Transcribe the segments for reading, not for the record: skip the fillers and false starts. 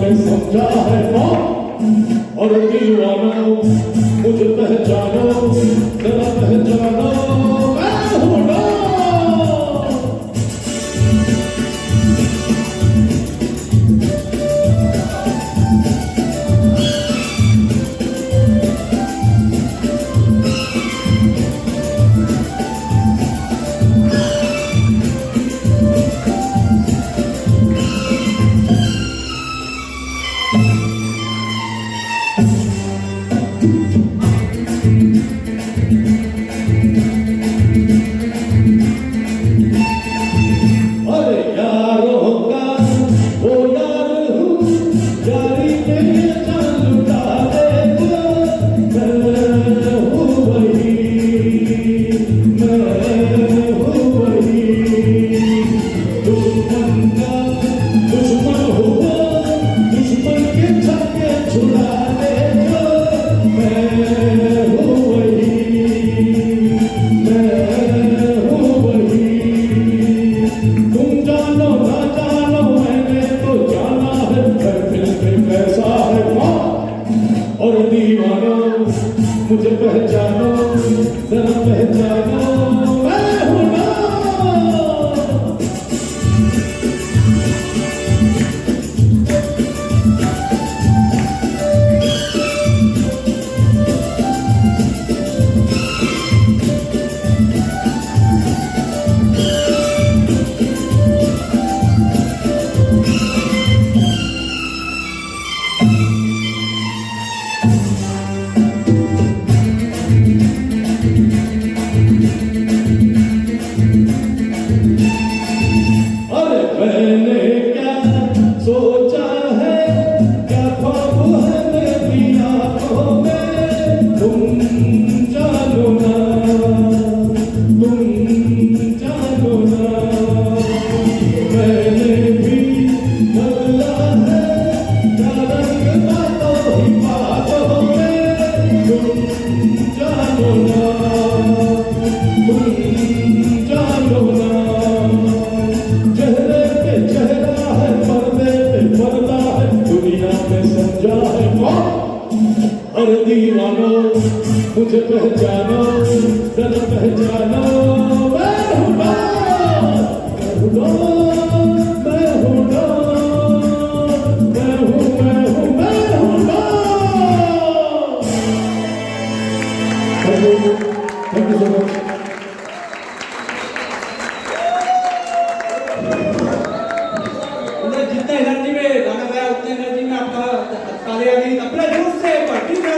में समझा है कौन और दीवाना मुझे पहचानो जरा पहचानो मैं हूँ मुझे पहचानो जरा पहचानो मैं हूँ और दीवानो मुझे पहचानो जरा पहचानो मैं हूँ Thank you so much. जितने एनर्जी में गाना गाया उतने एनर्जी में आपका तालियां दी अपने जोर से एक बार ठीक है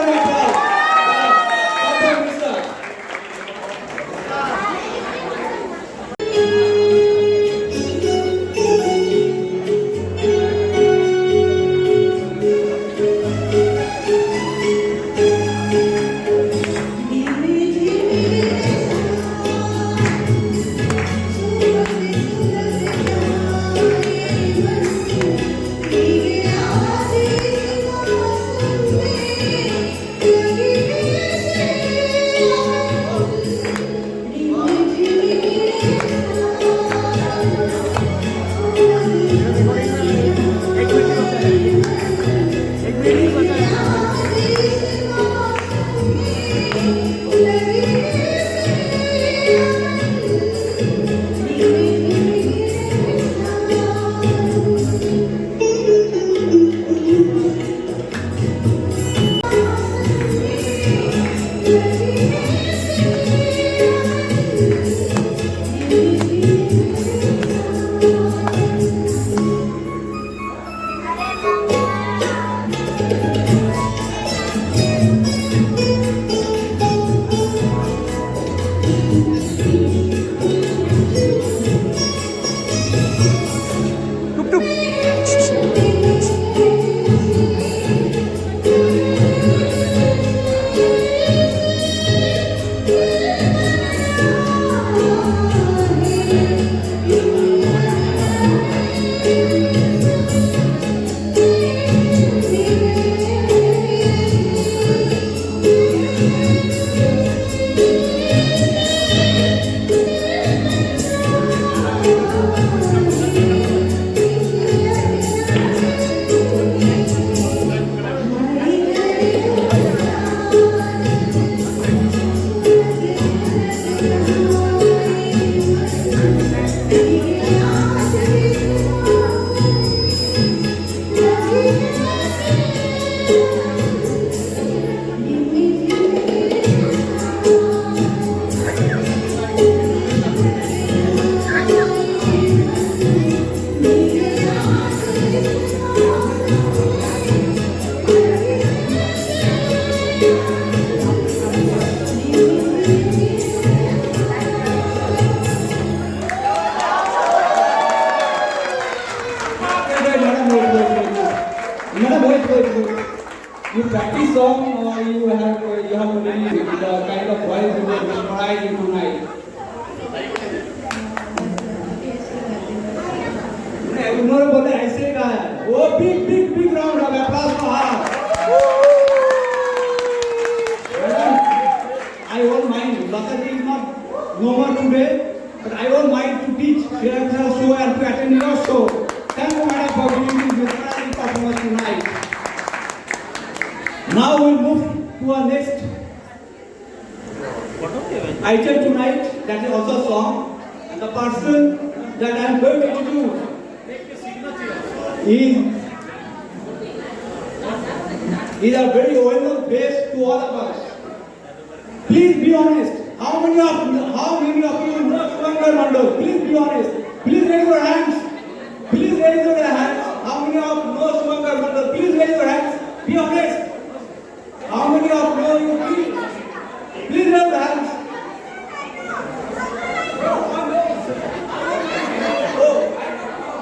wait. You practice song or you have to really the kind of voice you will memorize it tonight. उन्होंने बोले ऐसे का है वो big round of applause for her. I won't mind. Lataji is not no more today, but I won't mind to teach Shreya's show and to attend your show. Thank you, madam, for giving me this fantastic performance tonight. Now we'll move to our next item tonight. That is also a song, and the person that I am going to introduce is a very well-known face to all of us. Please be honest. How many of you know Suvankar Mandal? Please be honest. Please raise your hands. Please raise your hands. How many of you know Suvankar Mandal? Please raise your hands. Be honest. How many of you know you? Please raise your hands.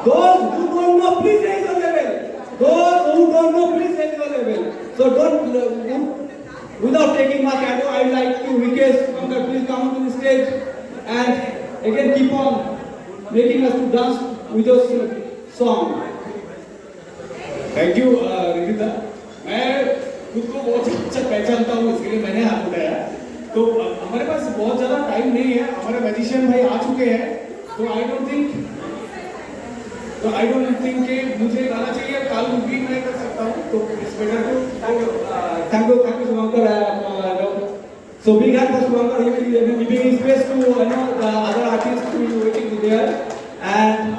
Those who don't know, please raise your level. Those who don't know, please raise your level. So don't. Without taking much ado, I would like to request Suvankar, please come to the stage and again keep on making us to dance with your song. Thank you Ridita. मैं खुद को बहुत अच्छा पहचानता हूँ, इसके लिए मैंने हाथ उठाया। तो हमारे पास बहुत ज़्यादा टाइम नहीं है, हमारे मैजिशियन भाई आ चुके हैं, तो आई डोंट थिंक कि मुझे गाना चाहिए, काल भी मैं कर सकता हूँ, तो it's better to Thank you, Suvankar. So big hand for Suvankar. He will be giving space to the other artists who will be waiting there. And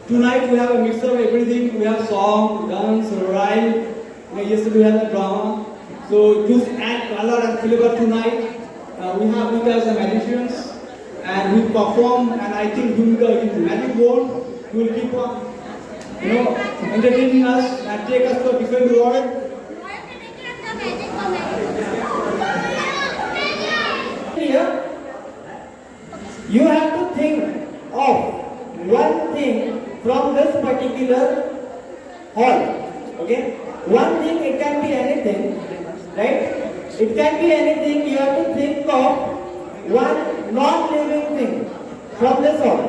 tonight we have a mixture of everything. We have song, dance, rhyme. Yesterday we had the drama. So to add color and flavor tonight, we have with us the magicians, and we perform. And I think his magic wand will keep on, entertaining us and take us to a different world. Here, you have to think of one thing from this particular hall. Okay? One thing, it can be anything, right? It can be anything. You have to think of one non-living thing from this hall.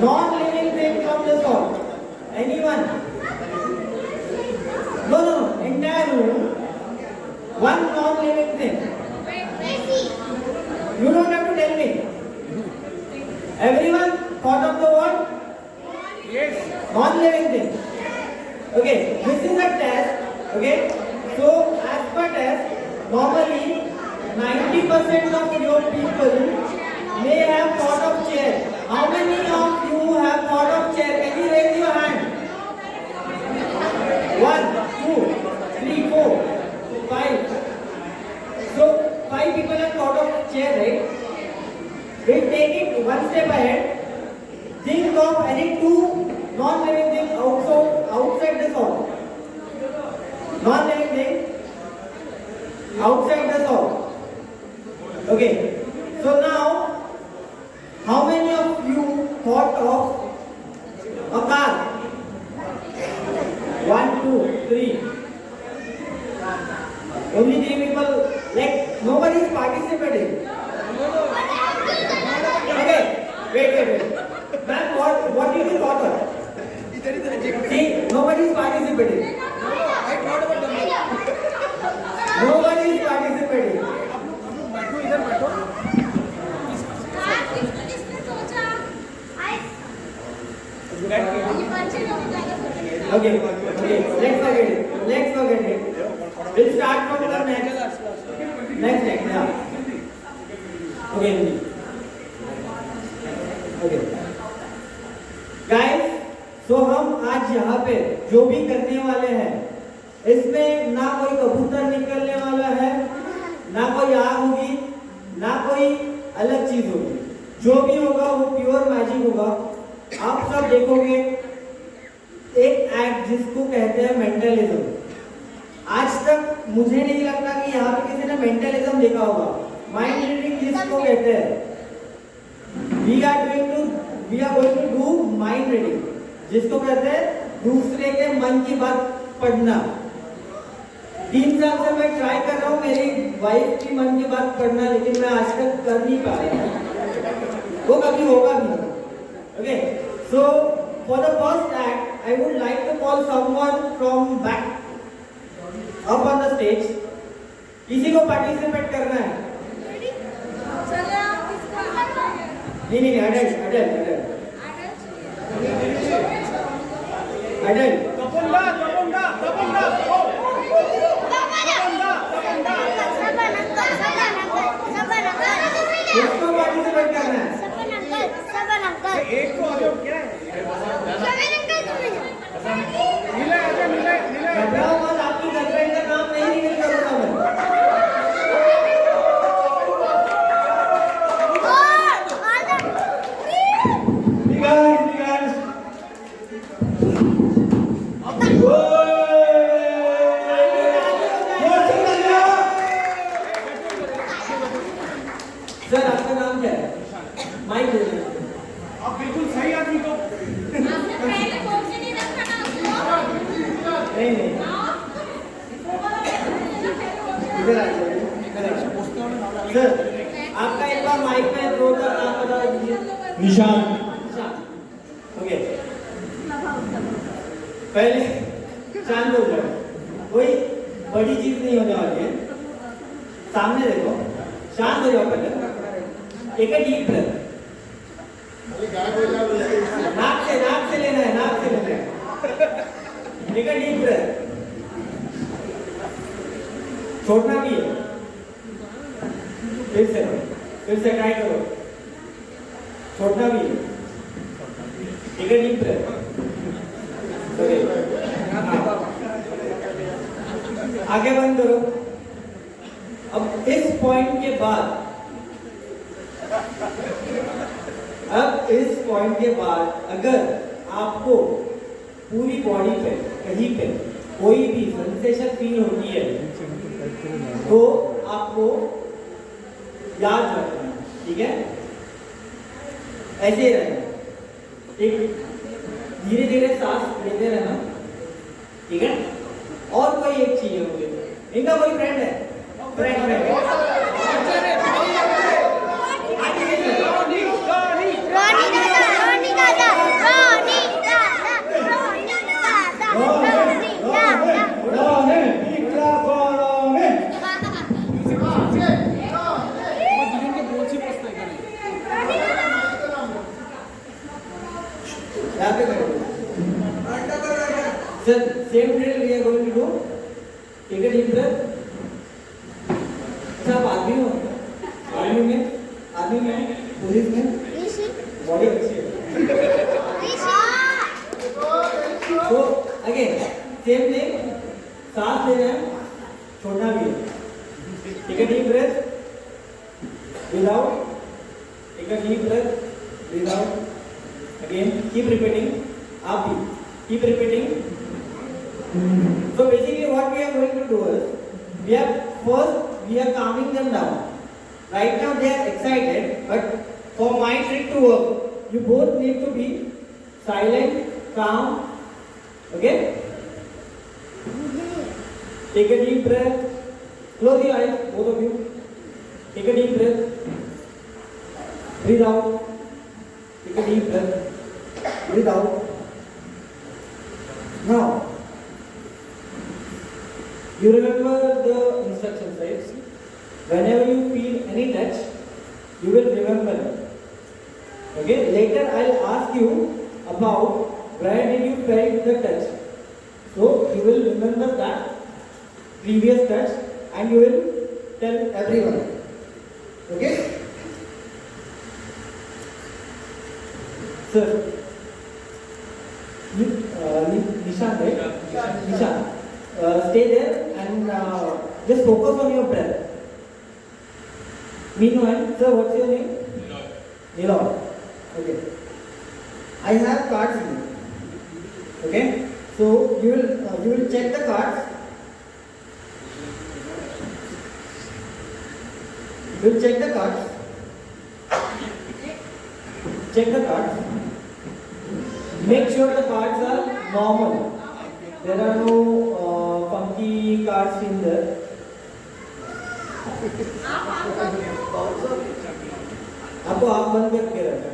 Non-living thing from this hall. Anyone? No. Entire room. One non-living thing. You don't have to tell me. Everyone thought of the word? Yes. Non-living thing. Okay, this is a test. Okay, so as per test, normally 90% of your people may have thought of chair. How many of you have thought of chair? Can you raise your hand? 1, 2, 3, 4. 5. So 5 people have thought of chair, right? We'll take it one step ahead. Think of any two non-living things outside this hall. Non-living thing outside this hall. Okay. So now, how many of you thought of a car? 1, 2, 3. Only 3 people, like nobody is participating. Okay, wait. Ma'am, what did you thought of? See, nobody is participating. Nobody is participating. Okay, let's forget it. We'll start from the next, yeah. Okay. Guys, so हम आज यहाँ पे जो भी करने वाले हैं, इसमें ना कोई कबूतर निकलने वाला है, ना कोई आग होगी, ना कोई अलग चीज होगी. जो भी होगा वो प्योर मैजिक होगा. आप सब देखोगे एक एक्ट जिसको कहते हैं मेंटलिज्म. आज तक मुझे नहीं लगता कि यहाँ पे किसी ने मेंटलिज्म देखा होगा. माइंड रीडिंग जिसको कहते हैं. We are going to do mind reading, जिसको कहते हैं दूसरे के मन की बात पढ़ना। 3 साल से मैं ट्राई कर रहा हूँ मेरी वाइफ की मन की बात पढ़ना, लेकिन मैं आज तक कर नहीं पा रहा। वो कभी होगा भी नहीं। Okay, so for the first act I would like to call someone from back up on the stage. किसी को पार्टिसिपेट करना है? नहीं, अडल्ट। किसको पार्टिसिपेट करना है? एक को आ जाओ, क्या है? घबराओ मत, आपकी गर्लफ्रेंड का नाम नहीं रिवील करूंगा मैं। सर आपका नाम क्या है? माइक दे दीजिए। आप बिल्कुल सही आदमी को नहीं, इधर आ जाइए। सर आपका एक बार माइक में दो बार नाम बता दीजिए। निशान। ओके, पहले शांत हो जाओ, कोई बड़ी चीज नहीं होने वाली है। सामने देखो, शांत हो जाओ। पहले एक डीप ब्रेथ, नाक से लेना है, नाक से लेना है। एक डीप ब्रेथ, छोड़ना भी है। फिर से ट्राई करो, छोड़ना भी है। एक डीप ब्रेथ। आगे बंद करो। अब इस पॉइंट के बाद अगर आपको पूरी बॉडी पे कहीं पे कोई भी सेंसेशन फील होती है तो आपको याद रखना है, ठीक है? ऐसे ही रहना, ठीक? धीरे धीरे सांस लेते रहना, ठीक है? और कोई एक चीज है मुझे, इनका कोई फ्रेंड है? Friend Sir, same drill we are going to do. Take a deep breath. अच्छा, आप आर्मी हो? आर्मी में, पुलिस में, बॉडी अच्छी है। तो अगेन सेम थिंग, सांस लेना है, छोड़ना भी है। Take a deep breath, breathe out, take a deep breath, breathe out. Again keep repeating, आप भी keep repeating. So basically what we are going to do is, we are calming them down. Right now they are excited, but for my trick to work, you both need to be silent, calm, okay? Take a deep breath, close your eyes, both of you. Take a deep breath, breathe out, take a deep breath, breathe out. Now, you remember the instructions, right? Whenever you feel any touch, you will remember it. Okay? Later I'll ask you about where did you felt the touch. So you will remember that previous touch and you will tell everyone. Okay? Sir, Nishan, right? Nishan. Stay there and just focus on your breath. Meanwhile, sir, what's your name? Niloy. Okay. I have cards here. Okay. So you will check the cards. You will check the cards. Check the cards. Make sure the cards are normal. There are no funky cards in there. आपको आप बंद करके रखना।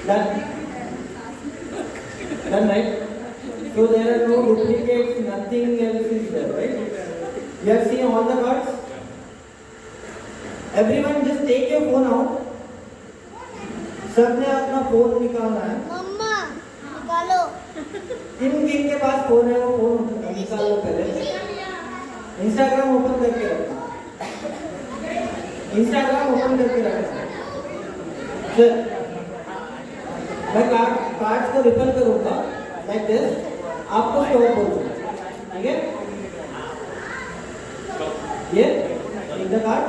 Done. Done, right? So there are no duplicates, nothing else is there, right? You have seen all the cards? Everyone just take your phone out. सबने अपना phone निकालना है। मम्मा निकालो। किन किन के पास फोन है वो फोन निकालो पहले। इंस्टाग्राम ओपन करके रखना। इंस्टाग्राम ओपन करके रखना। सर मैं कार्ड्स को रिपल करूंगा लाइक दिस, आपको स्टॉप बोलूंगा, ठीक है? ये इन द कार्ड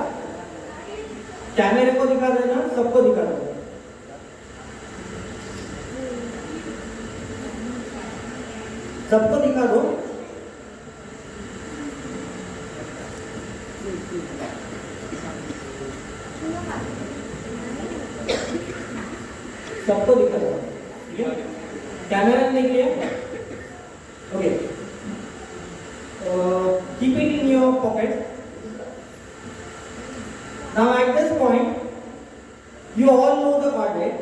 कैमरे को दिखा देना, सबको दिखा देना। सबको दिखा दो। सबको दिखा दो, ठीक है? कैमरा देख लिया? Okay. Keep it in your pocket. Now at this point you all know the card, right?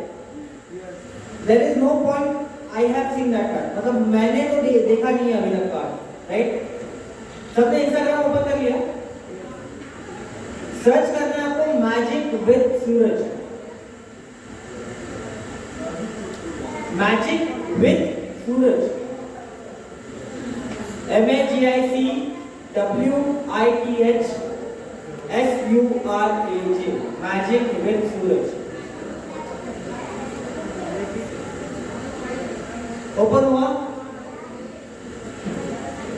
There is no point I have seen that card. मतलब मैंने तो देखा नहीं है अभी तक कार्ड, राइट? सबने इंस्टाग्राम ओपन कर लिया? सर्च करना है आपको magic with Suraj. Magic with Suraj, MAGICWITHSURAJ, magic with Suraj. Open हुआ?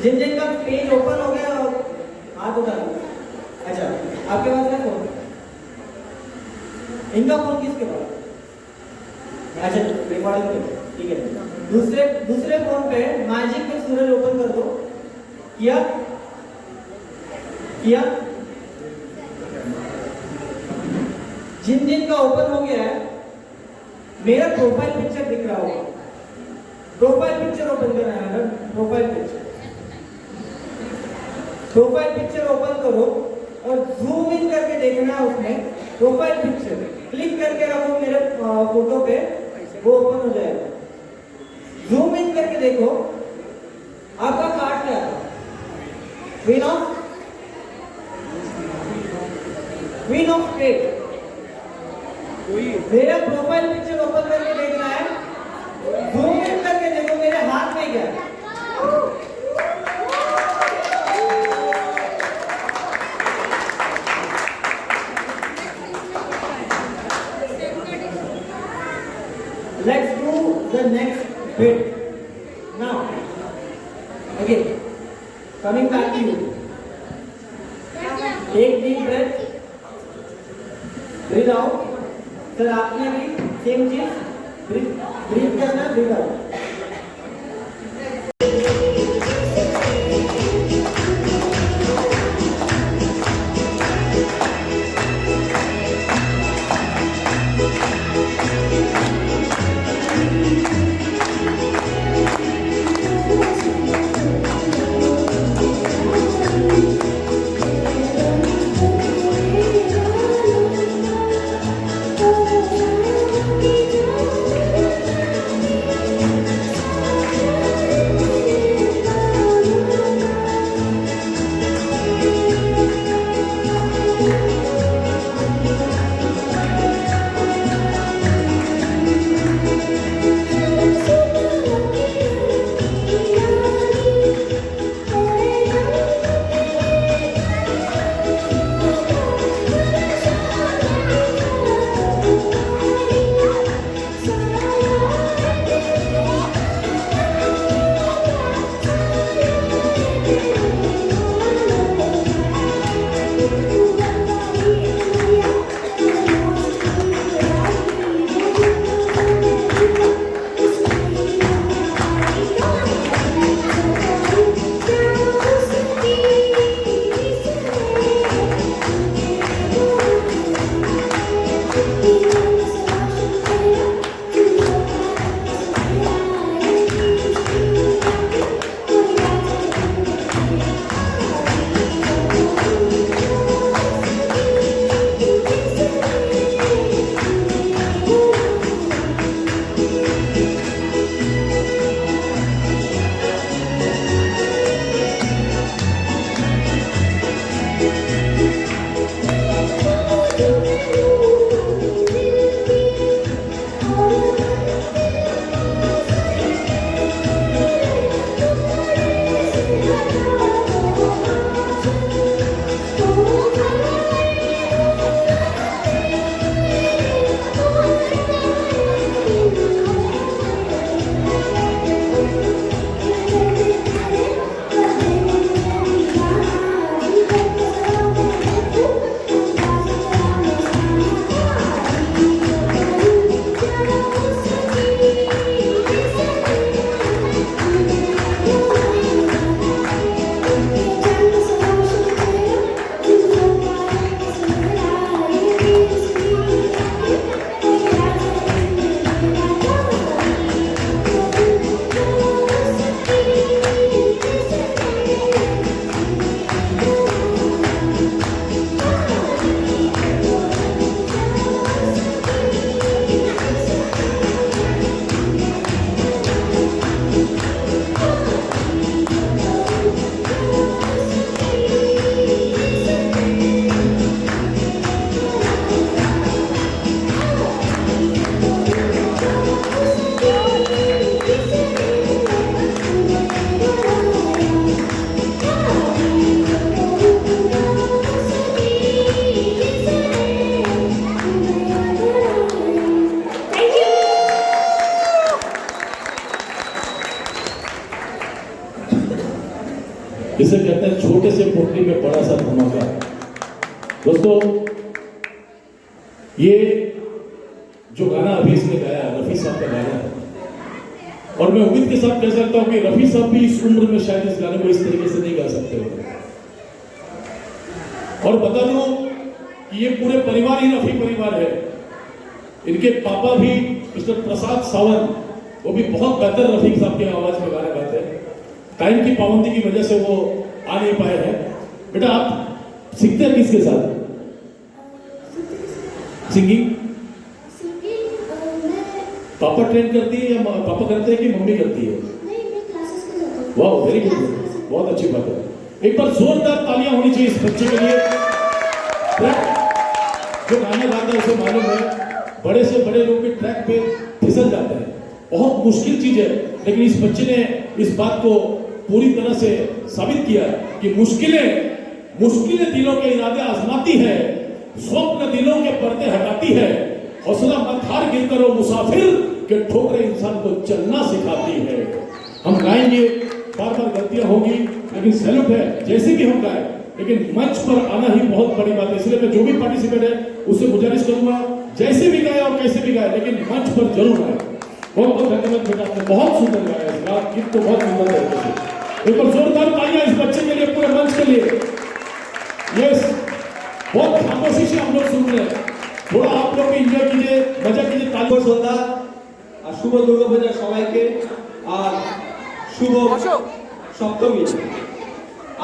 जिन जिन का पेज ओपन हो गया हाथ उठा दो। अच्छा, आपके पास है फोन? इनका फोन किसके पास? अच्छा, रिकॉर्डिंग पे, ठीक है। दूसरे फोन पे मैजिक में सूरज ओपन कर दो। किया? जिन जिन का ओपन हो गया है, मेरा प्रोफाइल पिक्चर दिख रहा होगा। प्रोफाइल पिक्चर ओपन करना है ना? प्रोफाइल पिक्चर ओपन करो और जूम इन करके देखना है उसमें। प्रोफाइल पिक्चर क्लिक करके रखो मेरे फोटो पे, वो ओपन हो जाएगा। जूम इन करके देखो, आपका कार्ड क्या है? Queen of spade. मेरा प्रोफाइल पिक्चर ओपन करके देखना है, जूम इन करके देखो मेरे हाथ में क्या है। Let's do the next bit now. Okay, coming back to you. Take deep breath, breathe out. Sir आपने भी सेम चीज ब्रीथ करना, ब्रीथ आउट। Oh छोटे से पोटली में बड़ा सा धमाका। दोस्तों, ये जो गाना अभी इसने गाया, रफी साहब का गाना है, और मैं उम्मीद के साथ कह सकता हूं कि रफी साहब भी इस उम्र में शायद इस गाने को इस तरीके से नहीं गा सकते होंगे। और बता दूं कि ये पूरे परिवार ही रफी परिवार है। इनके पापा भी मिस्टर प्रसाद सावंत, वो भी बहुत बेहतर रफी साहब की आवाज में गाने गाते हैं। टाइम की पाबंदी की वजह से वो आ नहीं पाए हैं। बेटा, आप सीखते हैं किसके साथ सिंगिंग? पापा ट्रेन करती है या पापा करते हैं कि मम्मी करती है? वाह, वेरी गुड, बहुत अच्छी बात है। एक बार जोरदार तालियां होनी चाहिए इस बच्चे के लिए। जो गाना गाता है उसे मालूम है, बड़े से बड़े लोग भी ट्रैक पे फिसल जाते हैं, बहुत मुश्किल चीज है। लेकिन इस बच्चे ने इस बात को पूरी तरह से साबित किया कि मुश्किलें दिलों के इरादे आजमाती है, स्वप्न दिलों के पर्दे हटाती है, हौसला मत हार गिर करो मुसाफिर के ठोकरें इंसान को चलना सिखाती है। हम गाएंगे, बार बार गलतियां होगी, लेकिन सैल्यूट है जैसे भी हम गाए, लेकिन मंच पर आना ही बहुत बड़ी बात है। इसलिए मैं जो भी पार्टिसिपेट है उससे गुजारिश करूंगा, जैसे भी गाए और कैसे भी गाए, लेकिन मंच पर जरूर आए। बहुत बहुत धन्यवाद बेटा, आपने बहुत सुंदर गाया इस बात, गीत तो बहुत सुंदर है। एक बार जोरदार तालियां इस बच्चे के लिए, पूरे मंच के लिए। यस, बहुत खामोशी से हम लोग सुन रहे हैं, थोड़ा आप लोग एंजॉय कीजिए, मजा कीजिए। শুভ সন্ধ্যা আর শুভ দুর্গাপূজা সবাইকে, আর শুভ সপ্তমী।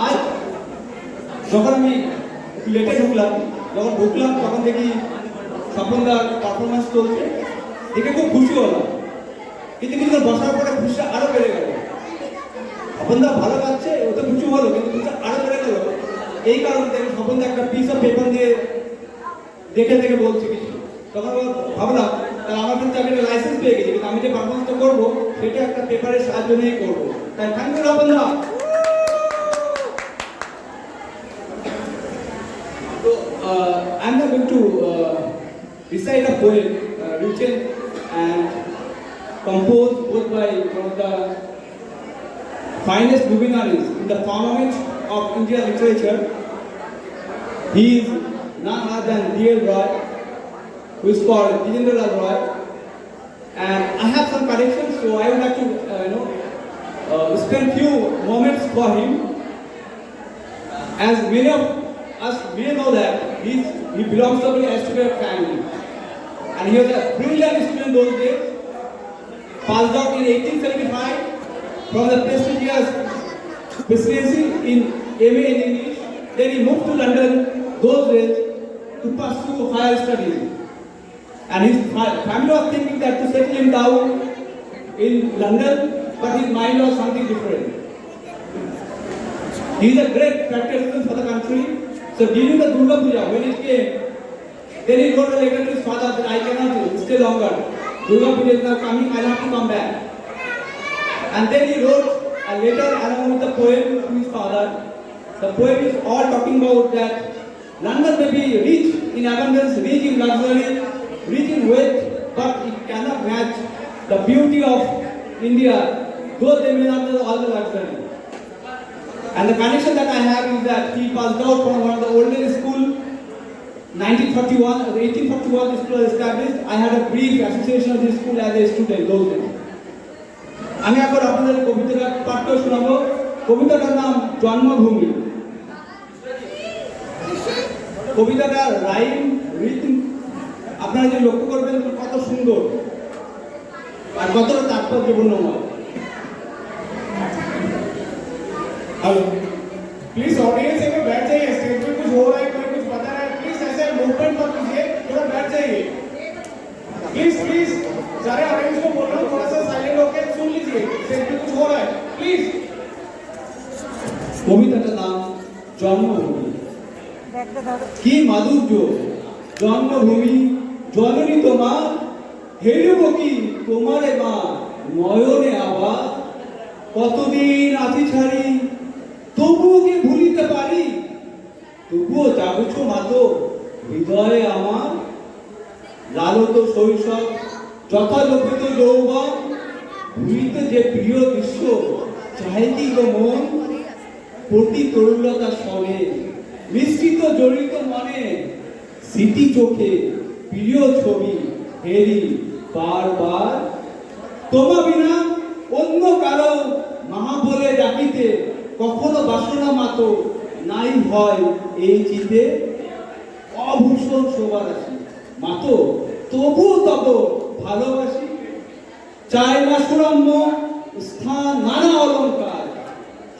আজ যখন আমি লেটে ঢুকলাম তখন দেখি স্বপনদার পারফরমেন্স চলছে, দেখে খুব খুশি হলাম। কিন্তু কিছু বসার পরে খুশি আরো বেড়ে গেল। স্বপনদা ভালো গাচ্ছে, ও তো খুশি হলো, কিন্তু খুশি আরো বেড়ে গেল। এই কারণে দেখি স্বপনদা একটা পিস অফ পেপার দিয়ে দেখে দেখে বলছে কিছু। তখন ভাবলাম তাহলে আমার কিন্তু আমি একটা লাইসেন্স পেয়ে গেছি, কিন্তু আমি যে পারফরমেন্সটা করবো সেটা একটা পেপারের সাহায্য নিয়ে করবো। তাই থ্যাংক ইউ স্বপনদা। So I'm now going to recite a poem written and composed both by one of the finest luminaries in the firmament of Indian literature. He is none other than D.L. Roy, who is called Jitendra Roy. And I have some corrections, so I would like to spend few moments for him. As many of us may know that he belongs to the aristocratic family, and he was a brilliant student those days. Passed out in 1875 from the prestigious presidency in MA in English. Then he moved to London those days to pursue higher studies. And his family was thinking that to settle him down in London, but his mind was something different. He is a great practitioner for the country. So during the Durga Puja, when it came, then he wrote a letter to his father that I cannot stay longer. Durga Puja is now coming, I have to come back. And then he wrote a letter along with the poem to his father. The poem is all talking about that London may be rich in abundance, rich in luxury, rich in wealth, but it cannot match the beauty of India, though they may not have all the luxury. And the connection that I have is that he passed out from one of the oldest school, 1841 this school was established. I had a brief association of this school as a student those days. আমি এখন আপনাদের কবিতাটা পাঠ করে শোনাবো। কবিতাটার নাম জন্মভূমি। কবিতাটার rhyme রিথম আপনারা যে লক্ষ্য করবেন কত সুন্দর আর কতটা তাৎপর্যপূর্ণময়। हेलो, प्लीज ऑडियंस एक बैठ जाइए। स्टेज पे कुछ हो रहा है, कोई कुछ बता रहा है, प्लीज ऐसे मूवमेंट मत कीजिए, थोड़ा बैठ जाइए प्लीज। प्लीज सारे ऑडियंस को बोल रहा हूँ, थोड़ा सा साइलेंट होकर सुन लीजिए, स्टेज पे कुछ हो रहा है प्लीज। কবিতাটার নাম জন্মভূমি। কি মাধুর্য জন্মভূমি, জননী তোমার, হেরিব কি তোমারে মা, নয়নে আবার কতদিন আছি ছাড়ি, তবুও কি ভুলিতে পারি, তবুও জাগছ মাতো হৃদয়ে আমার, লালত শৈশব যথালোকিত যৌবন, ভুলিতে যে প্রিয় দৃশ্য চাহে কি গো মন, প্রতি তরুলতা সবে মিশ্রিত জড়িত মনে স্মৃতি চোখে প্রিয় ছবি হেরি বারবার তোমা বিনা অন্য কারো মহা বলে ডাকিতে কখনো বাসনা মাতো নাই হয় এই চিতে অভূষণ শোভার আসি মাতো তবু তব ভালোবাসি চাই না সুরম্য স্থান নানা অলঙ্কার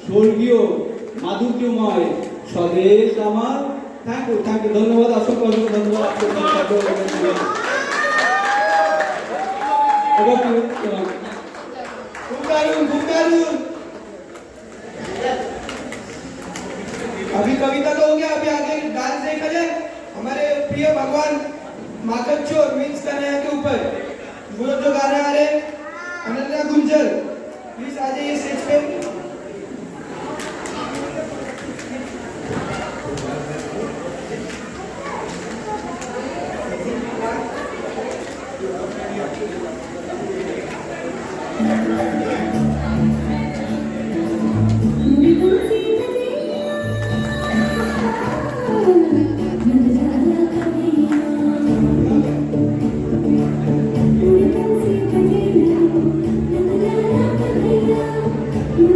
স্বর্গীয় মাধুর্যময় স্বদেশ আমার থ্যাংক ইউ ধন্যবাদ অসংখ্য ধন্যবাদ अभी कविता तो हो गया, अभी आगे डांस देखा जाए। हमारे प्रिय भगवान माकच्चोर मीन्स कन्हैया के ऊपर वो जो गाने आ रहे हैं, अनन्या गुंजर प्लीज आ जाइए स्टेज पे। Thank you.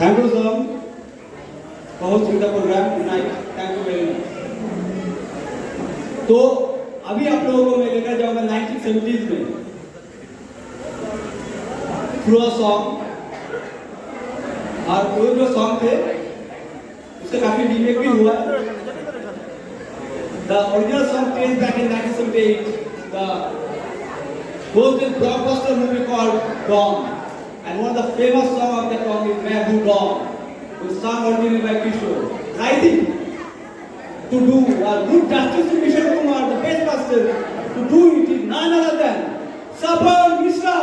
Thank you, sir, for hosting the program tonight. Thank you very much. तो अभी आप लोगों को मैं लेकर जाऊंगा 1970s में थ्रू अ सॉन्ग, और वो जो सॉन्ग थे उसका काफी रीमेक भी हुआ. The original song came back in 1978. The was this blockbuster movie called Dawn, and one of the famous songs of that song is "Main Hu Dawn," which sung originally by Kishore. I think to do a good justice to Kishore Kumar, the best person to do it is none other than Sapal Mishra.